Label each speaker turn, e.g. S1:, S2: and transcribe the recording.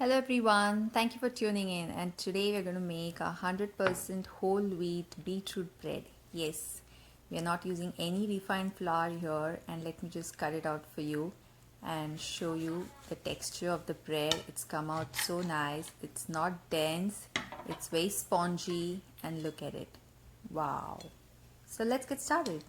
S1: Hello everyone, thank you for tuning in. And today we're going to make 100% whole wheat beetroot bread. Yes, we are not using any refined flour here, and let me just cut it out for you and show you the texture of the bread. It's come out so nice. It's not dense, it's very spongy, and look at it. Wow. So let's get started.